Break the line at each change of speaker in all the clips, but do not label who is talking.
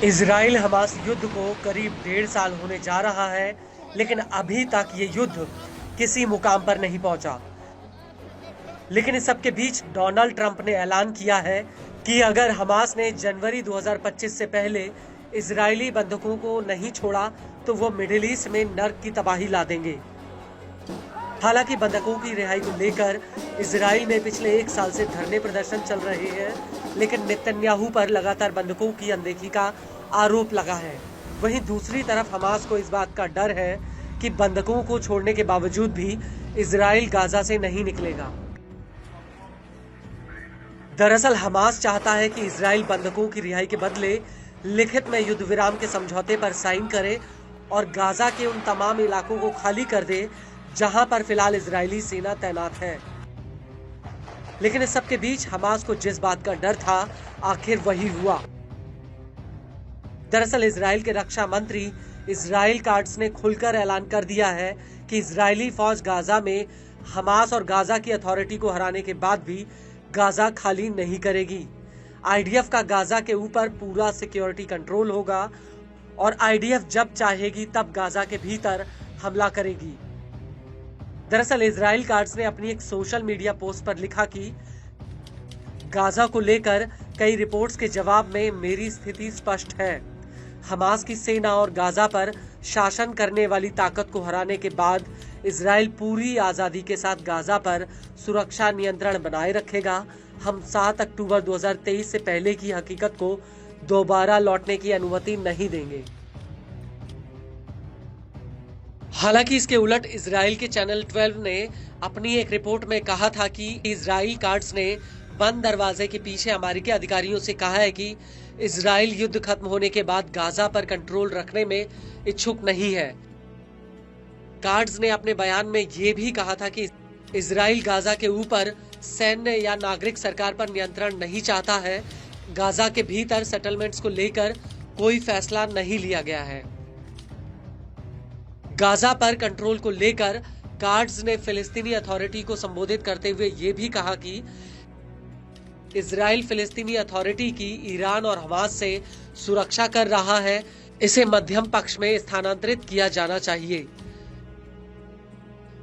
Israel Hamas युद्ध को करीब 1.5 साल होने जा रहा है, लेकिन अभी तक ये युद्ध किसी मुकाम पर नहीं पहुंचा। लेकिन इस सब के बीच डोनाल्ड ट्रंप ने ऐलान किया है कि अगर हमास ने जनवरी 2025 से पहले इजरायली बंधकों को नहीं छोड़ा तो वो मिडिल ईस्ट में नर्क की तबाही ला देंगे। हालांकि बंधकों की रिहाई को लेकर इजराइल में पिछले 1 साल से धरने प्रदर्शन चल रहे हैं, लेकिन नेतन्याहू पर लगातार बंधकों की अनदेखी का आरोप लगा है। वहीं दूसरी तरफ हमास को इस बात का डर है कि बंधकों को छोड़ने के बावजूद भी इजराइल गाजा से नहीं निकलेगा। दरअसल हमास चाहता है कि इजराइल बंधकों की रिहाई के बदले लिखित में युद्ध विराम के समझौते पर साइन करे और गाजा के उन तमाम इलाकों को खाली कर दे जहां पर फिलहाल इजरायली सेना तैनात है। लेकिन इस सब के बीच हमास को जिस बात का डर था, आखिर वही हुआ। दरअसल इजराइल के रक्षा मंत्री इजराइल काट्स ने खुलकर ऐलान कर दिया है कि इजरायली फौज गाजा में हमास और गाजा की अथॉरिटी को हराने के बाद भी गाजा खाली नहीं करेगी। आईडीएफ का गाजा के ऊपर पूरा सिक्योरिटी कंट्रोल होगा और आईडीएफ जब चाहेगी तब गाजा के भीतर हमला करेगी। दरअसल इजराइल काट्स ने अपनी एक सोशल मीडिया पोस्ट पर लिखा कि गाजा को लेकर कई रिपोर्ट्स के जवाब में मेरी स्थिति स्पष्ट है। हमास की सेना और गाजा पर शासन करने वाली ताकत को हराने के बाद इजराइल पूरी आजादी के साथ गाजा पर सुरक्षा नियंत्रण बनाए रखेगा। हम 7 अक्टूबर 2023 से पहले की हकीकत को दोबारा लौटने की अनुमति नहीं देंगे। हालांकि इसके उलट इजराइल के चैनल 12 ने अपनी एक रिपोर्ट में कहा था कि इजराइल काट्स ने बंद दरवाजे के पीछे अमेरिकी अधिकारियों से कहा है कि इजराइल युद्ध खत्म होने के बाद गाजा पर कंट्रोल रखने में इच्छुक नहीं है। काट्स ने अपने बयान में ये भी कहा था कि इजराइल गाजा के ऊपर सैन्य या नागरिक सरकार पर नियंत्रण नहीं चाहता है। गाजा के भीतर सेटलमेंट्स को लेकर कोई फैसला नहीं लिया गया है। गाजा पर कंट्रोल को लेकर काट्स ने फिलिस्तीनी अथॉरिटी को संबोधित करते हुए ये भी कहा कि इजराइल फिलिस्तीनी अथॉरिटी की ईरान और हमास से सुरक्षा कर रहा है, इसे मध्यम पक्ष में स्थानांतरित किया जाना चाहिए।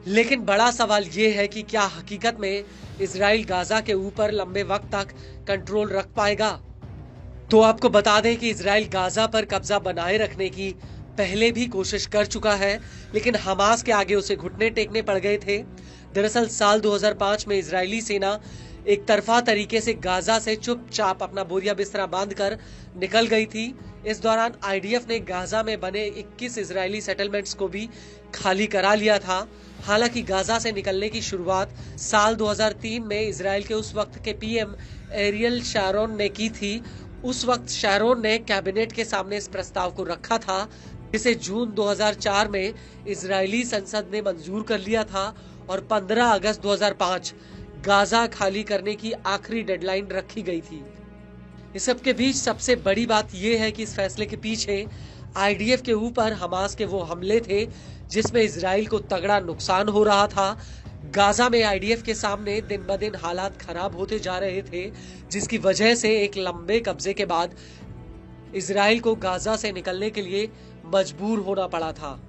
लेकिन बड़ा सवाल ये है कि क्या हकीकत में इजराइल गाजा के ऊपर लंबे वक्त तक कंट्रोल रख पाएगा। तो आपको बता दें कि इजराइल गाजा पर कब्जा बनाए रखने की पहले भी कोशिश कर चुका है, लेकिन हमास के आगे उसे घुटने टेकने पड़ गए थे। दरअसल साल 2005 में इजरायली सेना एक तरफा तरीके से गाजा से चुपचाप अपना बोरिया बिस्तरा बांधकर निकल गई थी। इस दौरान आईडीएफ ने गाजा में बने 21 इजरायली सेटलमेंट्स को भी खाली करा लिया था। हालांकि गाजा से निकलने की शुरुआत साल 2003 में इजराइल के उस वक्त के पीएम एरियल शारोन ने की थी। उस वक्त शारोन ने कैबिनेट के सामने इस प्रस्ताव को रखा था, जिसे जून 2004 में इजरायली संसद ने मंजूर कर लिया था और 15 अगस्त 2005 गाजा खाली करने की आखिरी डेडलाइन रखी गई थी। इस सब के बीच सबसे बड़ी बात यह है कि इस फैसले के पीछे आईडीएफ के ऊपर हमास के वो हमले थे जिसमें इजराइल को तगड़ा नुकसान हो रहा था। गाजा में आईडीएफ के सामने दिन ब दिन हालात खराब होते जा रहे थे, जिसकी वजह से एक लंबे कब्जे के बाद इजराइल को गाजा से निकलने के लिए मजबूर होना पड़ा था।